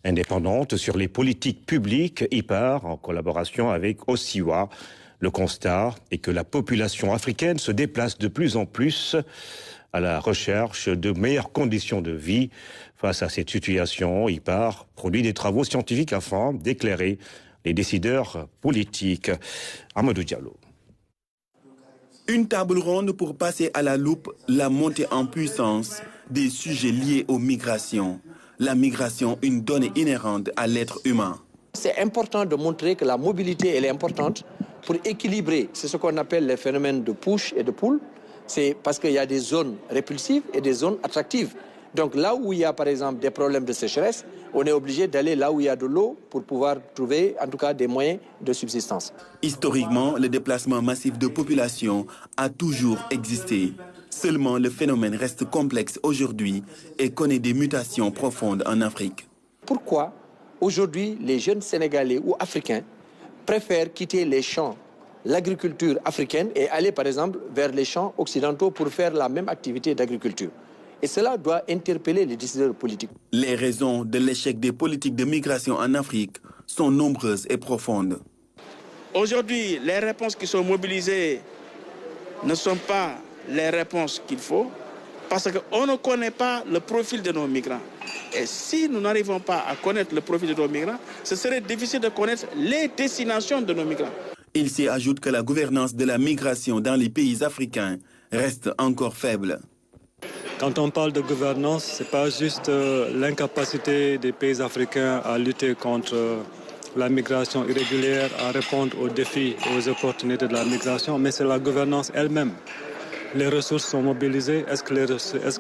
indépendante sur les politiques publiques, IPAR, en collaboration avec OSIWA. Le constat est que la population africaine se déplace de plus en plus à la recherche de meilleures conditions de vie. Face à cette situation, IPAR produit des travaux scientifiques afin d'éclairer les décideurs politiques. Amadou Diallo. Une table ronde pour passer à la loupe la montée en puissance des sujets liés aux migrations. La migration, une donnée inhérente à l'être humain. C'est important de montrer que la mobilité elle est importante pour équilibrer. C'est ce qu'on appelle les phénomènes de push et de pull. C'est parce qu'il y a des zones répulsives et des zones attractives. Donc là où il y a par exemple des problèmes de sécheresse, on est obligé d'aller là où il y a de l'eau pour pouvoir trouver en tout cas des moyens de subsistance. Historiquement, le déplacement massif de population a toujours existé. Seulement, le phénomène reste complexe aujourd'hui et connaît des mutations profondes en Afrique. Pourquoi aujourd'hui les jeunes Sénégalais ou Africains préfèrent quitter les champs, l'agriculture africaine et aller par exemple vers les champs occidentaux pour faire la même activité d'agriculture? Et cela doit interpeller les décideurs politiques. Les raisons de l'échec des politiques de migration en Afrique sont nombreuses et profondes. Aujourd'hui, les réponses qui sont mobilisées ne sont pas les réponses qu'il faut parce qu'on ne connaît pas le profil de nos migrants. Et si nous n'arrivons pas à connaître le profil de nos migrants, ce serait difficile de connaître les destinations de nos migrants. Il s'y ajoute que la gouvernance de la migration dans les pays africains reste encore faible. Quand on parle de gouvernance, ce n'est pas juste l'incapacité des pays africains à lutter contre la migration irrégulière, à répondre aux défis et aux opportunités de la migration, mais c'est la gouvernance elle-même. Les ressources sont mobilisées. Est-ce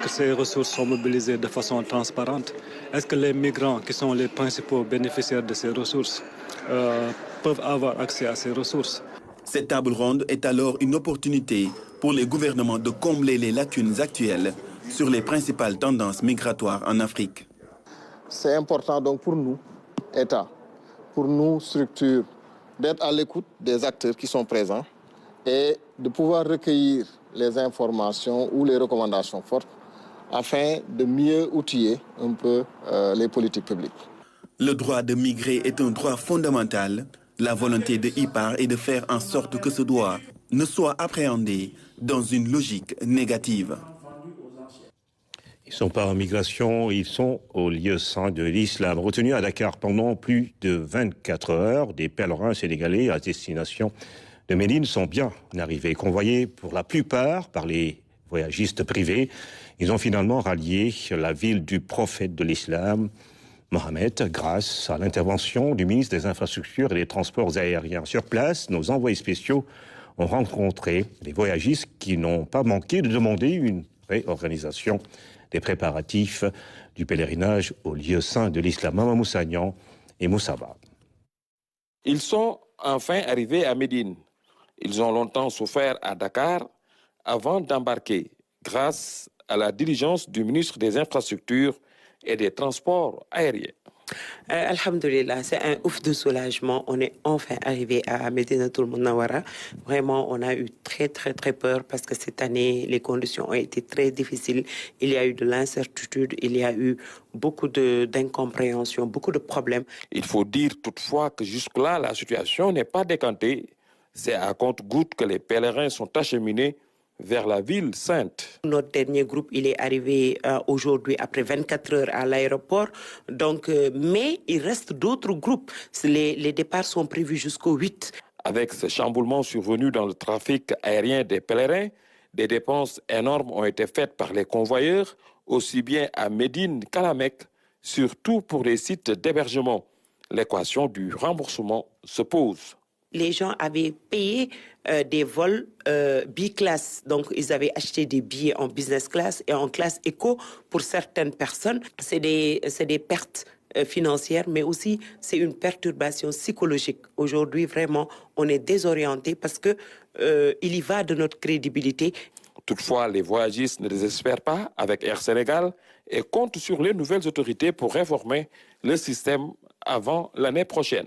que ces ressources sont mobilisées de façon transparente? Est-ce que les migrants, qui sont les principaux bénéficiaires de ces ressources, peuvent avoir accès à ces ressources? Cette table ronde est alors une opportunité pour les gouvernements de combler les lacunes actuelles sur les principales tendances migratoires en Afrique. C'est important donc pour nous, État, pour nous, structures, d'être à l'écoute des acteurs qui sont présents et de pouvoir recueillir les informations ou les recommandations fortes afin de mieux outiller un peu les politiques publiques. Le droit de migrer est un droit fondamental. La volonté de IPAR est de faire en sorte que ce droit ne soit appréhendé dans une logique négative. Ils ne sont pas en migration, ils sont au lieu saint de l'islam. Retenus à Dakar pendant plus de 24 heures, des pèlerins sénégalais à destination de Médine sont bien arrivés, convoyés pour la plupart par les voyagistes privés. Ils ont finalement rallié la ville du prophète de l'islam, Mohamed, grâce à l'intervention du ministre des Infrastructures et des Transports aériens. Sur place, nos envoyés spéciaux ont rencontré les voyagistes qui n'ont pas manqué de demander une réorganisation des préparatifs du pèlerinage au lieu saint de l'islam. Mama Moussagnan et Moussaba. Ils sont enfin arrivés à Médine. Ils ont longtemps souffert à Dakar avant d'embarquer grâce à la diligence du ministre des Infrastructures et des Transports aériens. Alhamdulillah, c'est un ouf de soulagement. On est enfin arrivé à Médinatul Munawwara. Vraiment, on a eu très peur parce que cette année, les conditions ont été très difficiles. Il y a eu de l'incertitude, il y a eu beaucoup d'incompréhension, beaucoup de problèmes. Il faut dire toutefois que jusque-là, la situation n'est pas décantée. C'est à compte-gouttes que les pèlerins sont acheminés vers la ville sainte. Notre dernier groupe, il est arrivé aujourd'hui après 24 heures à l'aéroport. Donc, mais il reste d'autres groupes. Les départs sont prévus jusqu'au 8. Avec ce chamboulement survenu dans le trafic aérien des pèlerins, des dépenses énormes ont été faites par les convoyeurs, aussi bien à Médine qu'à la Mecque, surtout pour les sites d'hébergement. L'équation du remboursement se pose. Les gens avaient payé des vols bi-class. Donc, ils avaient acheté des billets en business class et en classe éco. Pour certaines personnes, c'est des pertes financières, mais aussi c'est une perturbation psychologique. Aujourd'hui, vraiment, on est désorienté parce que il y va de notre crédibilité. Toutefois, les voyagistes ne désespèrent pas avec Air Sénégal et comptent sur les nouvelles autorités pour réformer le système avant l'année prochaine.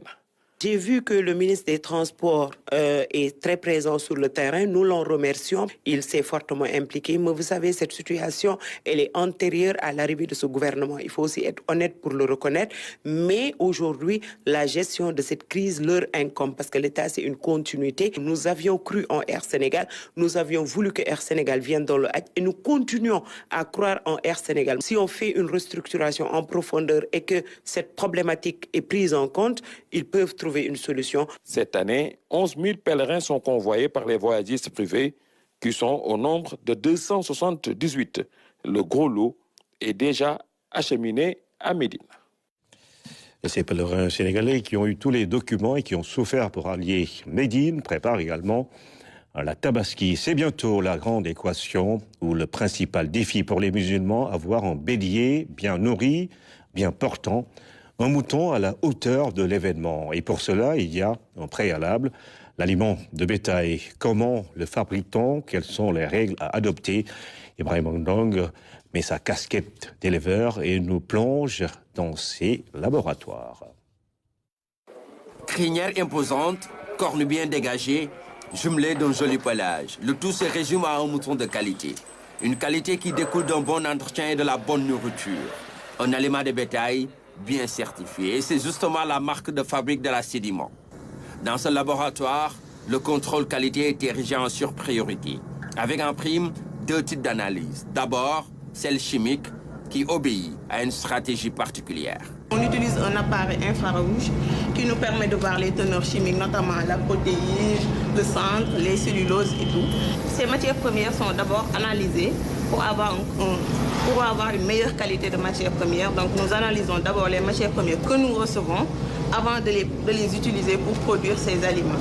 J'ai vu que le ministre des Transports est très présent sur le terrain. Nous l'en remercions. Il s'est fortement impliqué. Mais vous savez, cette situation, elle est antérieure à l'arrivée de ce gouvernement. Il faut aussi être honnête pour le reconnaître. Mais aujourd'hui, la gestion de cette crise leur incombe parce que l'État, c'est une continuité. Nous avions cru en Air Sénégal. Nous avions voulu que Air Sénégal vienne dans le Hajj et nous continuons à croire en Air Sénégal. Si on fait une restructuration en profondeur et que cette problématique est prise en compte, ils peuvent trouver une solution. Cette année, 11 000 pèlerins sont convoyés par les voyagistes privés qui sont au nombre de 278. Le gros lot est déjà acheminé à Médine. Et ces pèlerins sénégalais qui ont eu tous les documents et qui ont souffert pour allier Médine préparent également la Tabaski. C'est bientôt la grande équation où le principal défi pour les musulmans, avoir un bélier bien nourri, bien portant, un mouton à la hauteur de l'événement. Et pour cela, il y a un préalable, l'aliment de bétail. Comment le fabrique-t-on? Quelles sont les règles à adopter? Ibrahim Ndong met sa casquette d'éleveur et nous plonge dans ses laboratoires. Crinière imposante, cornes bien dégagées, jumelées d'un joli pelage. Le tout se résume à un mouton de qualité. Une qualité qui découle d'un bon entretien et de la bonne nourriture. Un aliment de bétail bien certifié. Et c'est justement la marque de fabrique de la Sédiment. Dans ce laboratoire, le contrôle qualité est érigé en surpriorité, avec en prime 2 types d'analyse. D'abord, celle chimique, qui obéit à une stratégie particulière. On utilise un appareil infrarouge qui nous permet de voir les teneurs chimiques, notamment la protéine, le centre, les celluloses et tout. Ces matières premières sont d'abord analysées pour avoir une meilleure qualité de matières premières. Donc nous analysons d'abord les matières premières que nous recevons avant de les utiliser pour produire ces aliments.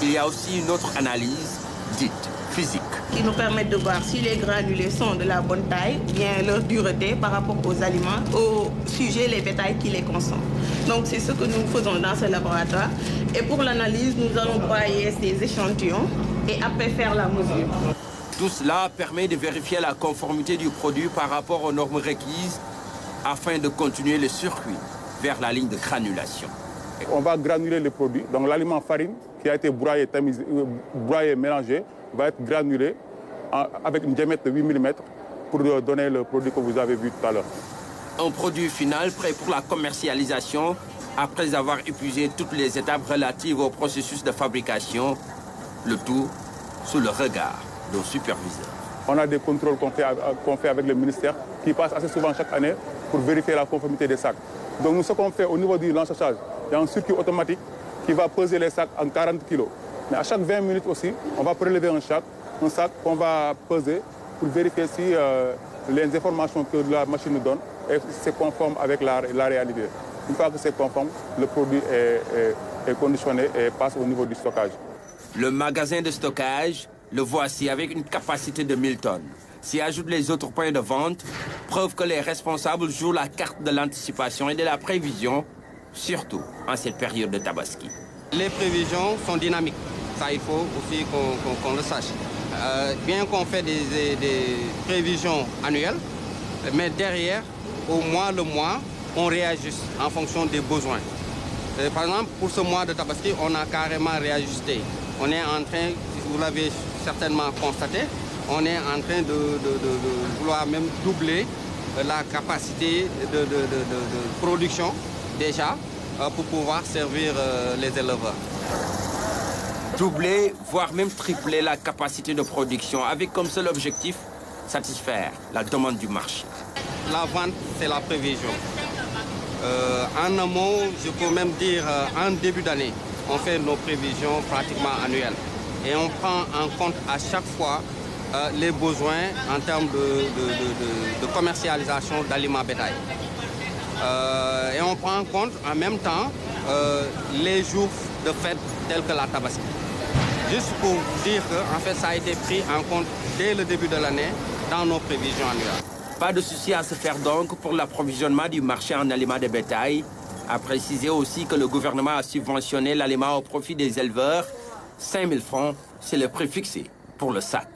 Il y a aussi une autre analyse dite physique, qui nous permettent de voir si les granulés sont de la bonne taille, bien leur dureté par rapport aux aliments, aux sujets, les bétails qui les consomment. Donc c'est ce que nous faisons dans ce laboratoire. Et pour l'analyse, nous allons broyer ces échantillons et après faire la mesure. Tout cela permet de vérifier la conformité du produit par rapport aux normes requises afin de continuer le circuit vers la ligne de granulation. On va granuler le produit. Donc l'aliment farine qui a été broyé, mélangé, va être granulé avec une diamètre de 8 mm pour donner le produit que vous avez vu tout à l'heure. Un produit final prêt pour la commercialisation après avoir épuisé toutes les étapes relatives au processus de fabrication, le tout sous le regard de nos superviseurs. On a des contrôles qu'on fait avec le ministère qui passent assez souvent chaque année pour vérifier la conformité des sacs. Donc nous, ce qu'on fait au niveau du lançage, il y a un circuit automatique qui va peser les sacs en 40 kg. Mais à chaque 20 minutes aussi, on va prélever un sac qu'on va peser pour vérifier si les informations que la machine nous donne c'est conforme avec la réalité. Une fois que c'est conforme, le produit est conditionné et passe au niveau du stockage. Le magasin de stockage, le voici avec une capacité de 1000 tonnes. S'y ajoutent les autres points de vente, preuve que les responsables jouent la carte de l'anticipation et de la prévision, surtout en cette période de Tabaski. Les prévisions sont dynamiques, ça il faut aussi qu'on le sache. Bien qu'on fait des prévisions annuelles, mais derrière, au mois le mois, on réajuste en fonction des besoins. Par exemple, pour ce mois de Tabaski, on a carrément réajusté. On est en train, vous l'avez certainement constaté, on est en train de vouloir même doubler la capacité de production déjà pour pouvoir servir les éleveurs. doubler, voire même tripler la capacité de production, avec comme seul objectif satisfaire la demande du marché. La vente, c'est la prévision. En amont, je peux même dire en début d'année, on fait nos prévisions pratiquement annuelles. Et on prend en compte à chaque fois les besoins en termes de commercialisation d'aliments bétail. Et on prend en compte en même temps les jours de fête tels que la Tabaski. Juste pour vous dire que en fait, ça a été pris en compte dès le début de l'année dans nos prévisions annuelles. Pas de souci à se faire donc pour l'approvisionnement du marché en aliments de bétail. A préciser aussi que le gouvernement a subventionné l'aliment au profit des éleveurs. 5 000 francs, c'est le prix fixé pour le sac.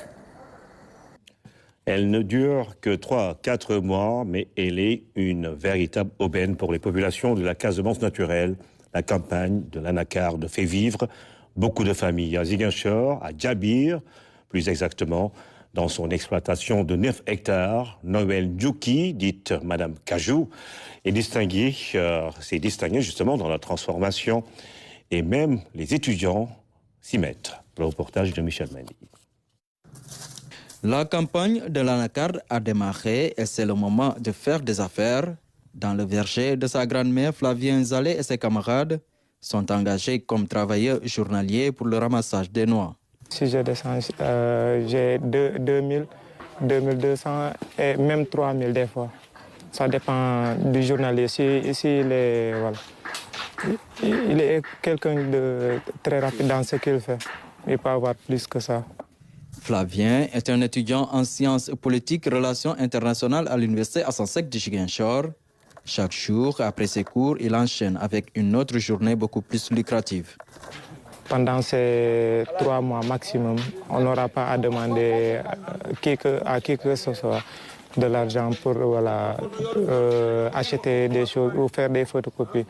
Elle ne dure que 3 à 4 mois, mais elle est une véritable aubaine pour les populations de la Casamance naturelle. La campagne de l'Anacarde fait vivre beaucoup de familles. À Ziguinchor, à Djabir, plus exactement, dans son exploitation de 9 hectares, Noël Djouki, dite Madame Cajou, s'est distinguée justement dans la transformation. Et même les étudiants s'y mettent. Le reportage de Michel Mendy. La campagne de l'Anacarde a démarré et c'est le moment de faire des affaires. Dans le verger de sa grand-mère, Flavien Zalé et ses camarades sont engagés comme travailleurs journaliers pour le ramassage des noix. Si je descends, j'ai 2000, 2200 et même 3000 des fois. Ça dépend du journalier. Ici il est quelqu'un de très rapide dans ce qu'il fait. Il peut avoir plus que ça. Flavien est un étudiant en sciences politiques et relations internationales à l'université Assane Seck de Ziguinchor. Chaque jour, après ses cours, il enchaîne avec une autre journée beaucoup plus lucrative. Pendant ces 3 mois maximum, on n'aura pas à demander à qui que ce soit de l'argent pour acheter des choses ou faire des photocopies.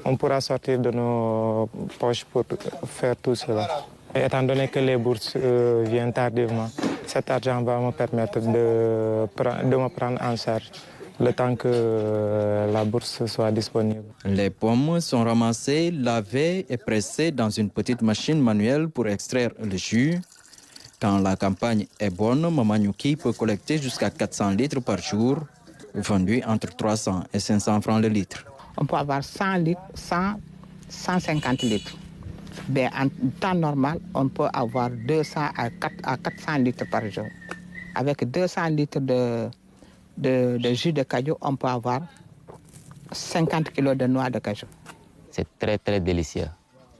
On pourra sortir de nos poches pour faire tout cela. Et étant donné que les bourses viennent tardivement, cet argent va me permettre de me prendre en charge le temps que la bourse soit disponible. Les pommes sont ramassées, lavées et pressées dans une petite machine manuelle pour extraire le jus. Quand la campagne est bonne, Maman Nyuki peut collecter jusqu'à 400 litres par jour, vendus entre 300 et 500 francs le litre. On peut avoir 100 litres, 150 litres. Mais en temps normal, on peut avoir 200 à 400 litres par jour. Avec 200 litres de jus de cajou, on peut avoir 50 kilos de noix de cajou. C'est très, très délicieux.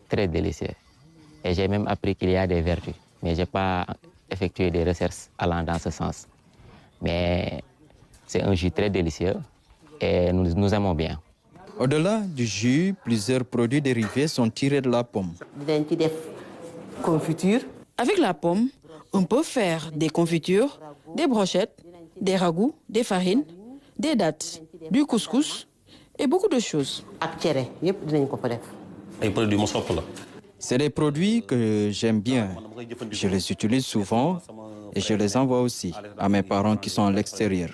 Très délicieux. Et j'ai même appris qu'il y a des vertus. Mais je n'ai pas effectué des recherches allant dans ce sens. Mais c'est un jus très délicieux et nous aimons bien. Au-delà du jus, plusieurs produits dérivés sont tirés de la pomme. Avec la pomme, on peut faire des confitures, des brochettes, des ragoûts, des farines, des dattes, du couscous et beaucoup de choses. C'est des produits que j'aime bien. Je les utilise souvent et je les envoie aussi à mes parents qui sont à l'extérieur.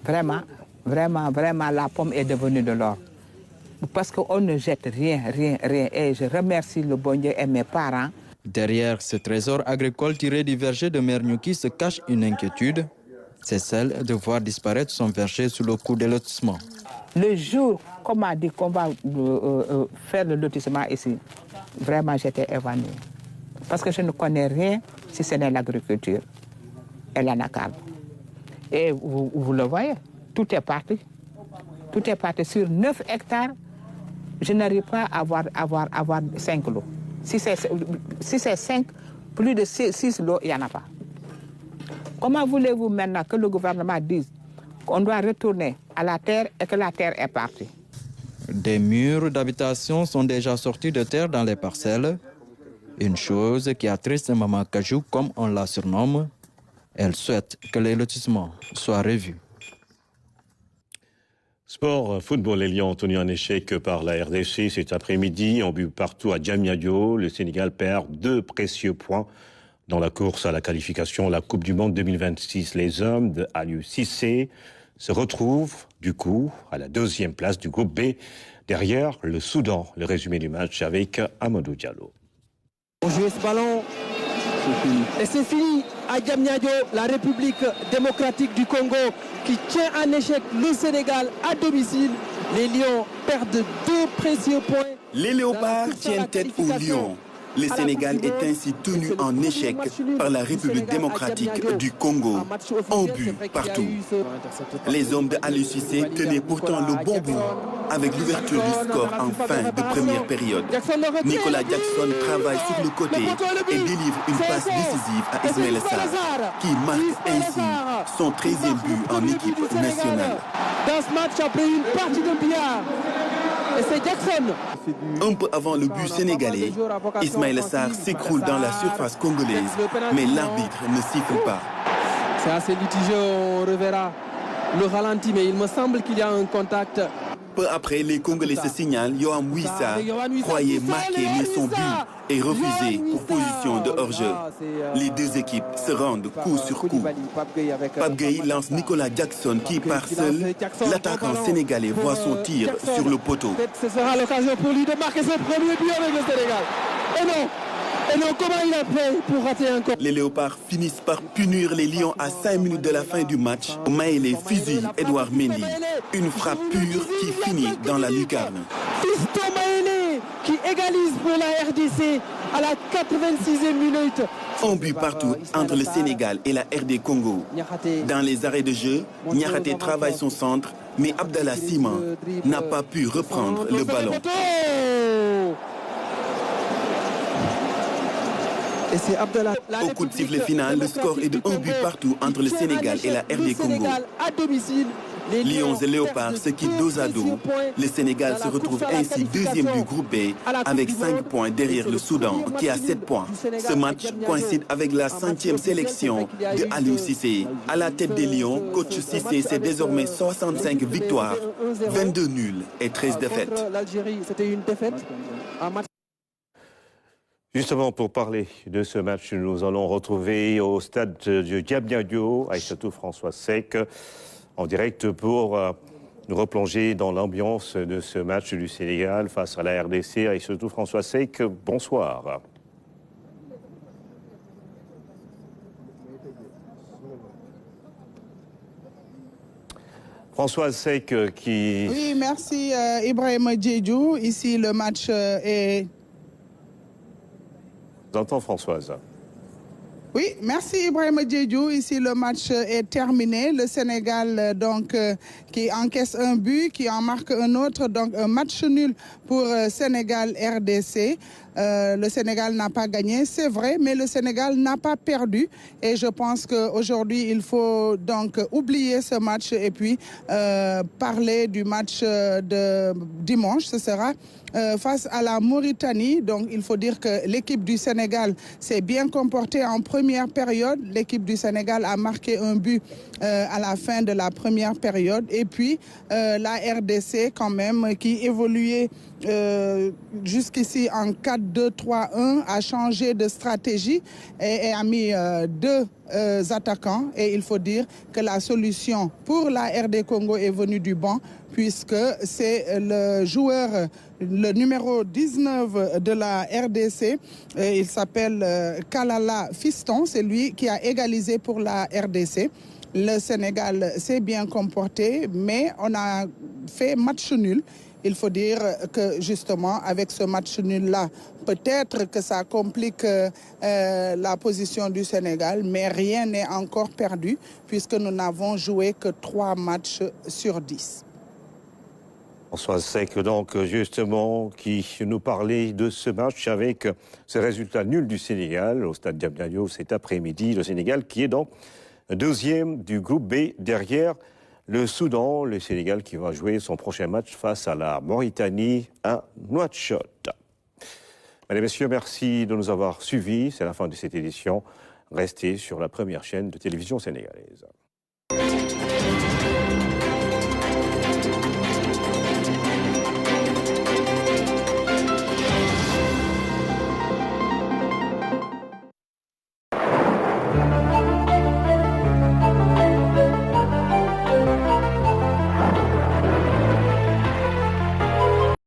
Vraiment, la pomme est devenue de l'or. Parce qu'on ne jette rien. Et je remercie le bon Dieu et mes parents. Derrière ce trésor agricole tiré du verger de Mère Nyuki se cache une inquiétude. C'est celle de voir disparaître son verger sous le coup des lotissements. Le jour qu'on m'a dit qu'on va faire le lotissement ici, vraiment j'étais évanouie. Parce que je ne connais rien si ce n'est l'agriculture et l'anacarde. Et vous le voyez, tout est parti. Tout est parti sur 9 hectares. Je n'arrive pas à avoir 5 lots. Si c'est 5, plus de 6 lots, il n'y en a pas. Comment voulez-vous maintenant que le gouvernement dise qu'on doit retourner à la terre et que la terre est partie? Des murs d'habitation sont déjà sortis de terre dans les parcelles. Une chose qui attriste Maman Cajou, comme on la surnomme. Elle souhaite que les lotissements soient revus. Sport, football, les Lions ont tenu un échec par la RDC cet après-midi. En but partout à Diamniadio, le Sénégal perd 2 précieux points dans la course à la qualification à la Coupe du Monde 2026. Les hommes de Aliou Cissé se retrouvent du coup à la 2e place du groupe B derrière le Soudan. Le résumé du match avec Amadou Diallo. On joue ce ballon et c'est fini à Diamniadio, la République démocratique du Congo qui tient en échec le Sénégal à domicile. Les Lions perdent 2 précieux points. Les Léopards tiennent tête aux Lions. Le Sénégal est ainsi tenu en échec par la République démocratique du Congo, en but partout. Les hommes de Aliou Cissé tenaient pourtant le bon bout avec l'ouverture du score en fin de première période. Nicolas Jackson travaille sur le côté et délivre une passe décisive à Ismaïla Sarr, qui marque ainsi son 13e but en équipe nationale. Dans ce match, après une partie de billard, et c'est Jackson. Un peu avant le but sénégalais, Ismaïla Sarr s'écroule dans la surface congolaise, mais l'arbitre ne siffle pas. C'est assez litigieux, on reverra le ralenti, mais il me semble qu'il y a un contact. Peu après, les Congolais se signalent. Yohan Wissa croyait marquer, mais son but est refusé pour position de hors-jeu. Les deux équipes se rendent coup sur coup. Pape Gueye lance Nicolas Jackson qui part seul. L'attaquant sénégalais voit son tir sur le poteau. Ce sera l'occasion pour lui de marquer son premier but avec le Sénégal. Et non, comment il a fait pour rater encore? Les Léopards finissent par punir les Lions à 5 minutes de la fin du match. Maëlé fusille Edouard Mendy. Une frappe pure qui finit dans la lucarne. Fiston Maëlé qui égalise pour la RDC à la 86e minute. Un but partout entre le Sénégal et la RD Congo. Dans les arrêts de jeu, Niakhaté travaille son centre, mais Abdallah Sima n'a pas pu reprendre le ballon. Et c'est Abdallah. Au coup de sifflet final, le score est de 1 but partout entre le Sénégal et la RD Congo. À domicile, Lions et Léopards se quittent dos à dos. Le Sénégal se retrouve ainsi deuxième du groupe B avec 5 points derrière le Soudan qui a 7 points. Ce match coïncide avec la 5e sélection de Aliou Cissé. À la tête des Lions, coach Cissé, c'est désormais 65 victoires, 22 nuls et 13 défaites. L'Algérie, c'était une défaite. Justement, pour parler de ce match, nous allons retrouver au stade de Diamniadio Aïssatou François Seck en direct pour nous replonger dans l'ambiance de ce match du Sénégal face à la RDC. Aïssatou François Seck, bonsoir. François Seck qui... Oui, merci Ibrahima Diédhiou. Ici, le match est... J'entends Françoise. Oui, merci Ibrahima Diédhiou. Ici, le match est terminé. Le Sénégal, donc, qui encaisse un but, qui en marque un autre. Donc, un match nul pour Sénégal-RDC. Le Sénégal n'a pas gagné, c'est vrai, mais le Sénégal n'a pas perdu. Et je pense qu'aujourd'hui, il faut donc oublier ce match et puis parler du match de dimanche. Ce sera face à la Mauritanie. Donc, il faut dire que l'équipe du Sénégal s'est bien comportée en première période. L'équipe du Sénégal a marqué un but à la fin de la première période. Et puis, la RDC, quand même, qui évoluait jusqu'ici en 4-2-3-1, a changé de stratégie et a mis 2 attaquants. Et il faut dire que la solution pour la RD Congo est venue du banc, puisque c'est le joueur, le numéro 19 de la RDC, il s'appelle Kalala Fiston, c'est lui qui a égalisé pour la RDC. Le Sénégal s'est bien comporté, mais on a fait match nul. Il faut dire que justement, avec ce match nul-là, peut-être que ça complique la position du Sénégal, mais rien n'est encore perdu, puisque nous n'avons joué que 3 matchs sur 10. François Seck, donc, justement, qui nous parlait de ce match avec ce résultat nul du Sénégal au stade Diamniadio cet après-midi. Le Sénégal qui est donc deuxième du groupe B derrière le Soudan, le Sénégal qui va jouer son prochain match face à la Mauritanie à Nouakchott. Mesdames et messieurs, merci de nous avoir suivis. C'est la fin de cette édition. Restez sur la première chaîne de télévision sénégalaise.